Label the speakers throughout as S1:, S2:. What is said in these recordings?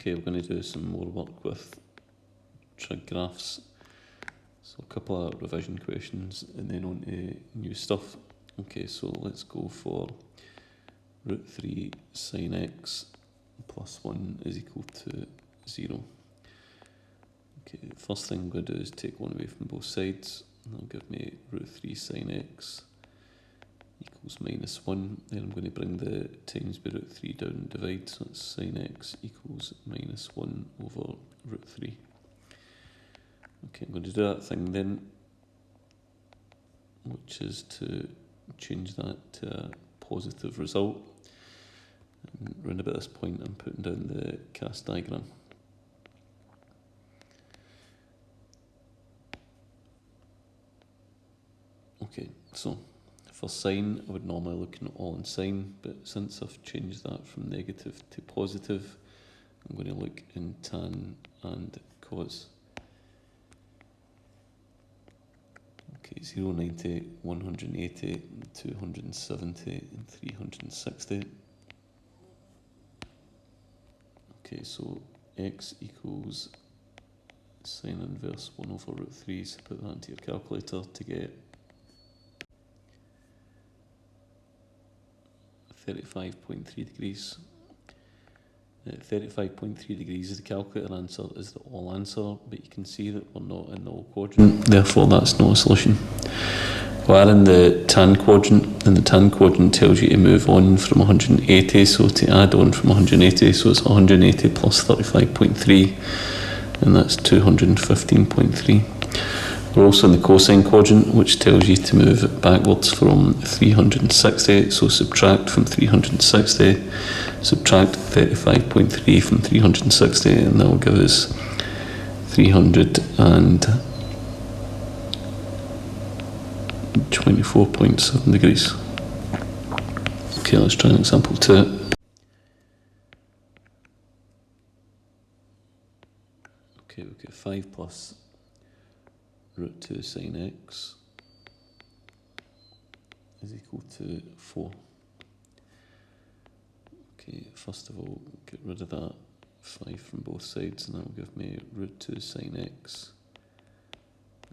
S1: Okay, we're going to do some more work with trig graphs. So a couple of revision questions and then on to new stuff. Okay, so let's go for root 3 sine x plus 1 is equal to 0. Okay, first thing I'm going to do is take 1 away from both sides. That'll give me root 3 sine x equals minus 1. Then I'm going to bring the times by root 3 down and divide, so it's sine x equals minus 1 over root 3. Okay, I'm going to do that thing then, which is to change that to a positive result. And round about this point I'm putting down the cast diagram. Okay, so for sine I would normally look in all in sine, but since I've changed that from negative to positive, I'm going to look in tan and cos. Okay, 0, 90, 180, 270 and 360. Okay, so x equals sine inverse 1 over root 3, so put that into your calculator to get 35.3 degrees. 35.3 degrees is the calculator answer, is the all answer, but you can see that we're not in the all quadrant, therefore that's not a solution. We are in the tan quadrant, and the tan quadrant tells you to move on from 180, so to add on from 180, so it's 180 plus 35.3, and that's 215.3. We're also in the cosine quadrant, which tells you to move backwards from 360, so subtract from 360, subtract 35.3 from 360, and that will give us 324.7 degrees. Okay, let's try an example 2. Okay, we've got 5 plus root 2 sine x is equal to 4. Okay, first of all, get rid of that 5 from both sides, and that will give me root 2 sine x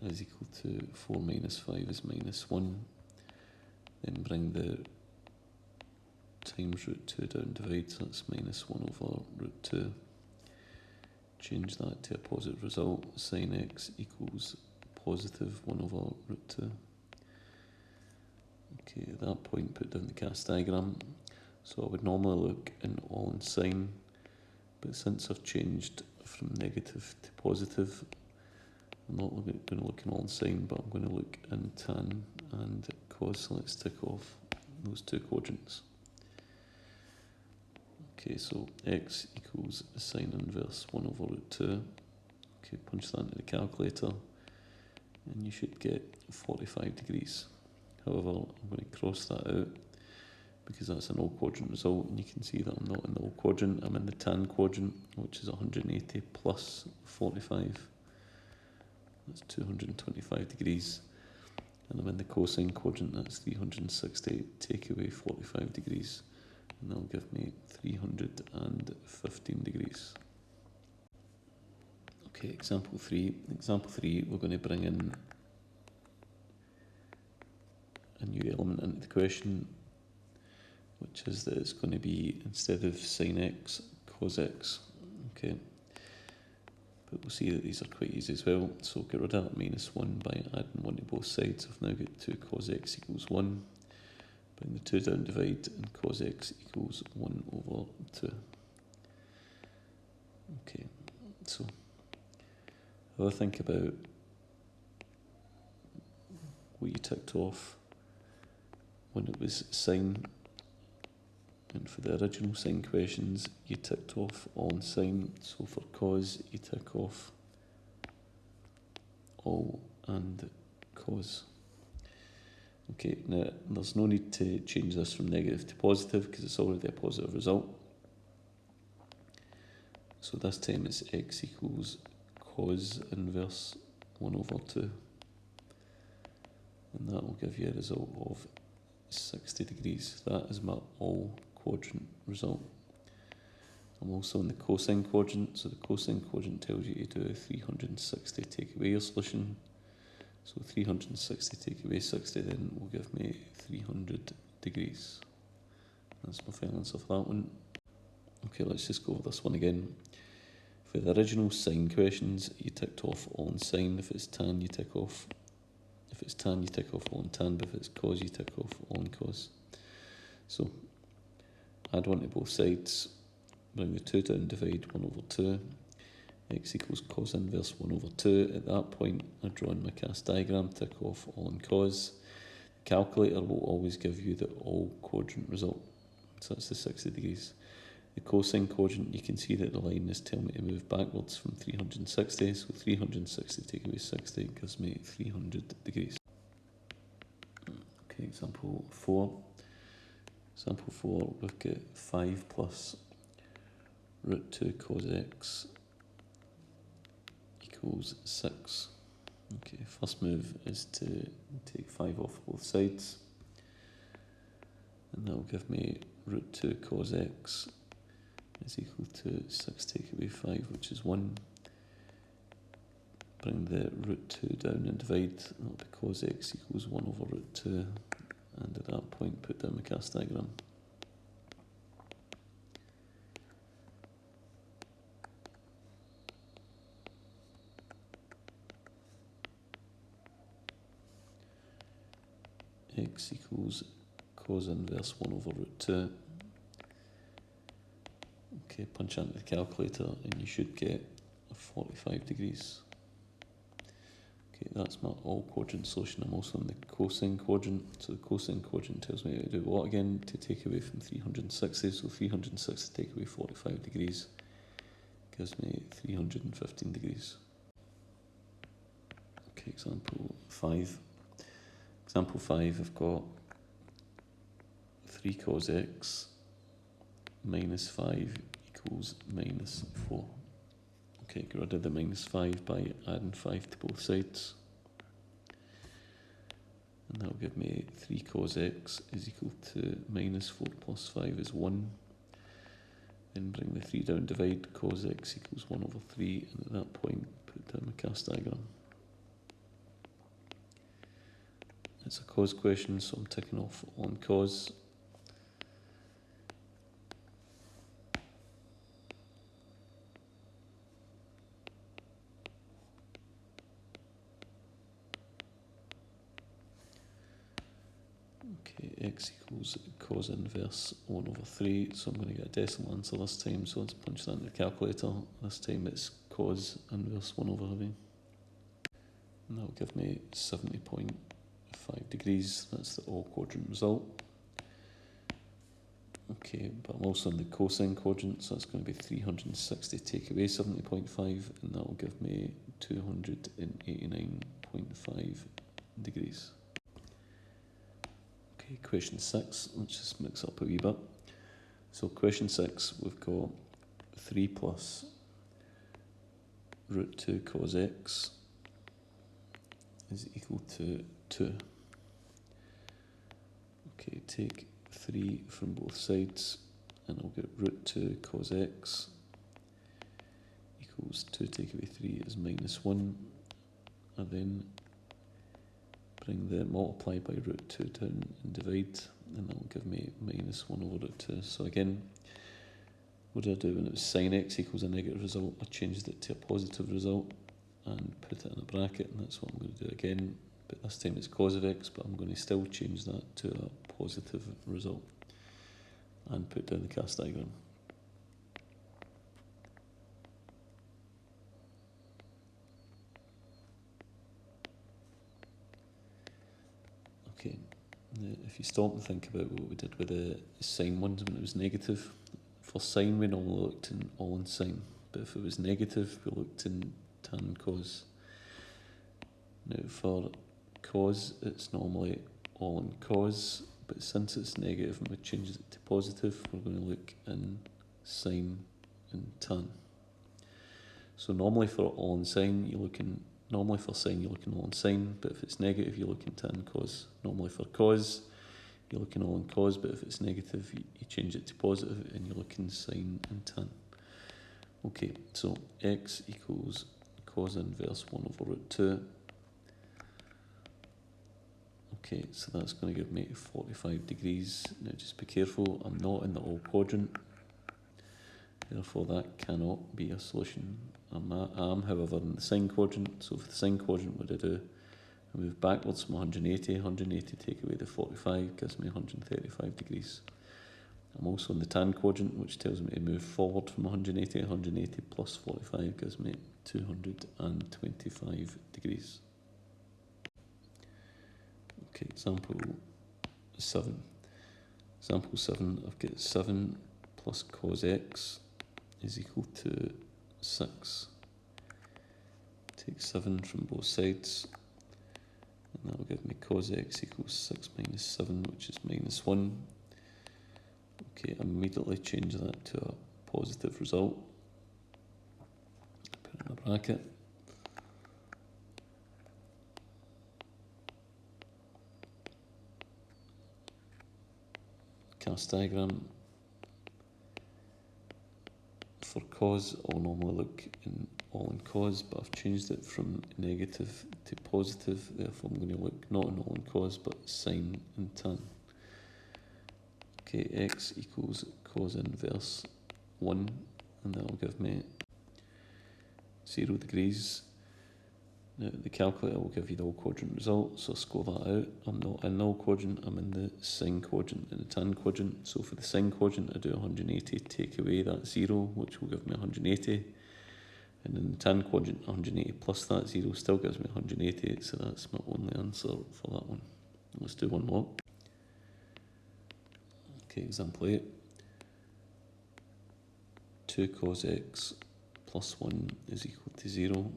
S1: is equal to 4 minus 5 is minus 1. Then bring the times root 2 down, divide, so that's minus 1 over root 2. Change that to a positive result, sine x equals positive 1 over root 2. Okay, at that point put down the cast diagram. So I would normally look in all in sine, but since I've changed from negative to positive, I'm not going to look in all in sine, but I'm going to look in tan and cos, so let's tick off those two quadrants. Okay, so x equals sine inverse 1 over root 2. Okay, punch that into the calculator, and you should get 45 degrees. However, I'm going to cross that out because that's an all quadrant result, and you can see that I'm not in the all quadrant, I'm in the tan quadrant, which is 180 plus 45. That's 225 degrees. And I'm in the cosine quadrant, that's 360, take away 45 degrees, and that'll give me 315 degrees. Okay, example 3. Example 3, we're going to bring in a new element into the question, which is that it's going to be, instead of sine x, cos x. Okay, but we'll see that these are quite easy as well, so get rid of that minus 1 by adding 1 to both sides. I've now got 2 cos x equals 1. Bring the 2 down, divide, and cos x equals 1 over 2. Okay, so if I think about what you ticked off when it was sine, and for the original sine questions you ticked off all in sine, so for cos you tick off all and cos. Okay, now there's no need to change this from negative to positive because it's already a positive result. So this time it's x equals cos inverse 1 over 2. And that will give you a result of 60 degrees. That is my all quadrant result. I'm also in the cosine quadrant, so the cosine quadrant tells you to do 360 take away your solution. So 360 take away 60 then will give me 300 degrees. That's my final answer for that one. Okay, let's just go over this one again. For the original sine questions, you ticked off all in sine. If it's tan, you tick off. If it's tan, you tick off all in tan. But if it's cos, you tick off all in cos. So add 1 to both sides. Bring the 2 down, divide 1 over 2. X equals cos inverse 1 over 2. At that point, I draw in my cast diagram, tick off all in cos. The calculator will always give you the all quadrant result. So that's the 60 degrees. The cosine quadrant, you can see that the line is telling me to move backwards from 360. So 360 take away 60 gives me 300 degrees. Okay, example 4. Example 4, we've got 5 plus root 2 cos x equals 6. Okay, first move is to take 5 off both sides. And that will give me root 2 cos x is equal to 6 take away 5, which is 1. Bring the root 2 down and divide. That will be cos x equals 1 over root 2. And at that point, put down the cast diagram. X equals cos inverse 1 over root 2. Okay, punch that into the calculator and you should get 45 degrees. Okay, that's my all quadrant solution. I'm also in the cosine quadrant. So the cosine quadrant tells me to do what again? To take away from 360. So 360 take away 45 degrees gives me 315 degrees. Okay, example 5. Example 5, I've got 3 cos x minus 5 equals minus 4. Okay, get rid of the minus 5 by adding 5 to both sides. And that will give me 3 cos x is equal to minus 4 plus 5 is 1. Then bring the 3 down, divide cos x equals 1 over 3, and at that point put down the cast diagram. It's a cos question, so I'm ticking off on cos. Okay, x equals cos inverse 1 over 3, so I'm going to get a decimal answer this time, so let's punch that in the calculator. This time it's cos inverse 1 over 3. And that will give me 70.5 degrees. That's the all quadrant result. Okay, but I'm also in the cosine quadrant, so that's going to be 360 take away 70.5, and that will give me 289.5 degrees. Okay, question 6, let's just mix up a wee bit. So question 6, we've got 3 plus root 2 cos x is equal to 2. Okay, take 3 from both sides and I'll get root 2 cos x equals 2 take away 3 is minus 1, and then bring the multiply by root 2 down and divide, and that will give me minus 1 over root 2. So again, what did I do when it was sin x equals a negative result? I changed it to a positive result and put it in a bracket, and that's what I'm going to do again, but this time it's cos of x, but I'm going to still change that to a positive result and put down the cast diagram. Okay, if you stop and think about what we did with the sine ones when it was negative, for sine we normally looked in all in sine, but if it was negative we looked in tan and cos. Now for cos it's normally all in cos, but since it's negative and we changed it to positive, we're going to look in sine and tan. So normally for all in sine you look in Normally for sine you look in all in sine, but if it's negative you look in tan and cos. Normally for cos you look in all in cos, but if it's negative you change it to positive and you look in sine and tan. Okay, so x equals cos inverse 1 over root 2. Okay, so that's going to give me 45 degrees. Now just be careful, I'm not in the all quadrant, therefore that cannot be a solution. I am, however, in the sine quadrant, so for the sine quadrant what I do, I move backwards from 180 take away the 45, gives me 135 degrees. I'm also in the tan quadrant, which tells me to move forward from 180 plus 45 gives me 225 degrees. Okay, example 7. Example 7, I've got 7 plus cos x is equal to 6. Take 7 from both sides, and that will give me cos x equals 6 minus 7, which is minus 1. Okay, immediately change that to a positive result. Put it in a bracket. Cast diagram. For cos, I'll normally look all in cos, but I've changed it from negative to positive, therefore I'm going to look not in all in cos, but sine and tan. Okay, x equals cos inverse 1, and that will give me 0 degrees. Now the calculator will give you the all quadrant result, so score that out. I'm not in the all quadrant, I'm in the sine quadrant and the tan quadrant. So for the sine quadrant I do 180, take away that 0, which will give me 180. And in the tan quadrant 180 plus that 0 still gives me 180, so that's my only answer for that one. Let's do one more. Okay, example 8. 2 cos x plus 1 is equal to 0.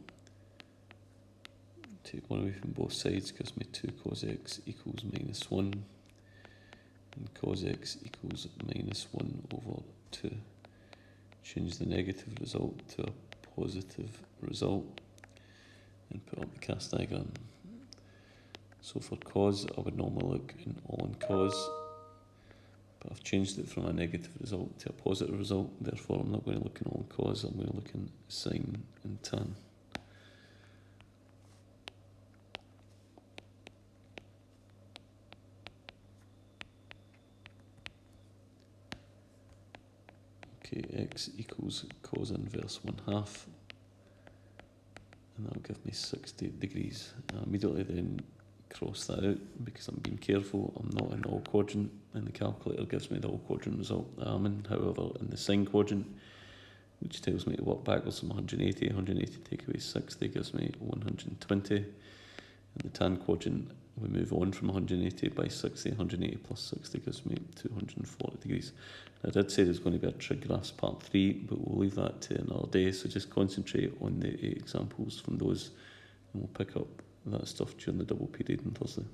S1: Take 1 away from both sides, gives me 2 cos x equals minus 1. And cos x equals minus 1 over 2. Change the negative result to a positive result and put up the cast diagram. So for cos, I would normally look in all in cos, but I've changed it from a negative result to a positive result, therefore I'm not going to look in all in cos, I'm going to look in sine and tan. Okay, x equals cos inverse 1/2, and that will give me 60 degrees. I immediately then cross that out because I'm being careful, I'm not in the all quadrant, and the calculator gives me the all quadrant result that I'm in. However, in the sine quadrant, which tells me to work backwards from 180 take away 60 gives me 120. In the tan quadrant, we move on from 180 by 60, 180 plus 60 gives me 240 degrees. I did say there's going to be a trig graphs part 3, but we'll leave that to another day, so just concentrate on the 8 examples from those, and we'll pick up that stuff during the double period on Thursday.